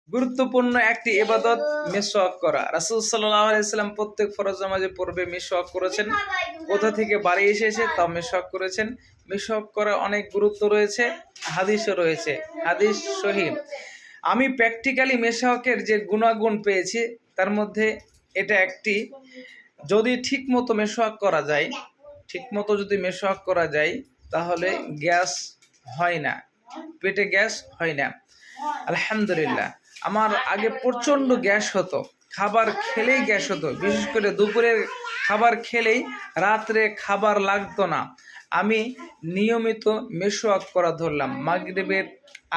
গুরুত্বপূর্ণ একটি ইবাদত মিসওয়াক করা। রাসূল সাল্লাল্লাহু আলাইহি সাল্লাম প্রত্যেক ফরজ নামাজে পূর্বে মিসওয়াক করেছেন। কোথা থেকে বাড়ি এসেছে তাও মিসওয়াক করেছেন। মিসওয়াক করা অনেক গুরুত্ব রয়েছে, হাদিসও রয়েছে, হাদিস সহিহ। আমি প্র্যাকটিক্যালি মিসওয়াকের যে গুণাগুণ পেয়েছি তার মধ্যে এটা একটি, যদি ঠিকমতো মিসওয়াক করা যায়, ঠিকমতো যদি মিসওয়াক করা যায় তাহলে গ্যাস হয় না, পেটে গ্যাস হয় না। আলহামদুলিল্লাহ। আমার আগে প্রচণ্ড গ্যাস হতো, খাবার খেলেই গ্যাস হতো, বিশেষ করে দুপুরের খাবার খেলেই রাত্রে খাবার লাগতো না। আমি নিয়মিত মিসওয়াক করা ধরলাম, মাগরিবের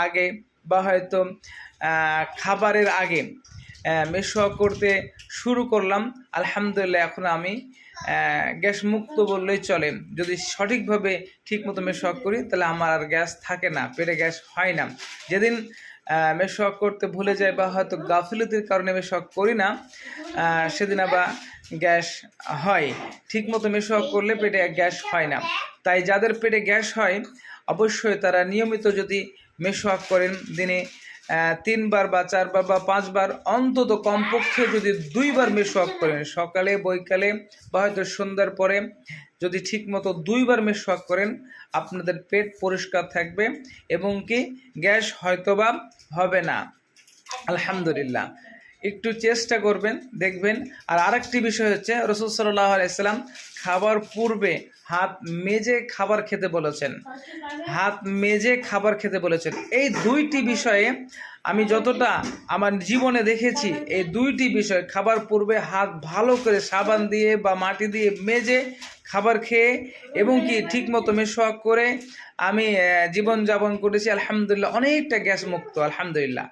আগে বা হয়তো খাবারের আগে মিসওয়াক করতে শুরু করলাম। আলহামদুলিল্লাহ এখন আমি গ্যাস মুক্ত বললেই চলে। যদি সঠিকভাবে ঠিকমতো মিসওয়াক করি তাহলে আমার আর গ্যাস থাকে না, পেটে গ্যাস হয় না। যেদিন মিসওয়াক করতে ভুলে যায় বা হয়তো গাফিলতির কারণে মিসওয়াক করি না, সেদিন আবার গ্যাস হয়। ঠিকমতো মিসওয়াক করলে পেটে গ্যাস হয় না। তাই যাদের পেটে গ্যাস হয় অবশ্যই তারা নিয়মিত যদি মিসওয়াক করেন, দিনে 3 বার বা 4 বার বা 5 বার, অন্তত কমপক্ষে যদি 2 বার মিসওয়াক করেন, সকালে বৈকালে বা হয়তো সন্ধ্যার পরে যদি ঠিকমতো 2 বার মিসওয়াক করেন, আপনাদের পেট পরিষ্কার থাকবে এবং কি গ্যাস হয়তোবা হবে না। আলহামদুলিল্লাহ, একটু চেষ্টা করবেন, দেখবেন। আর আরেকটি বিষয় হচ্ছে, রাসূল সাল্লাল্লাহু আলাইহি সাল্লাম খাবার পূর্বে হাত মেজে খাবার খেতে বলেছেন, হাত মেজে খাবার খেতে বলেছেন। এই 2টি বিষয়ে আমি যতটা আমার জীবনে দেখেছি, এই 2টি বিষয়, খাবার পূর্বে হাত ভালো করে সাবান দিয়ে বা মাটি দিয়ে মেজে খাবার খেয়ে এবং কি ঠিকমতো মিসওয়াক করে আমি জীবনযাপন করেছি। আলহামদুলিল্লাহ, অনেকটা গ্যাস মুক্ত। আলহামদুলিল্লাহ।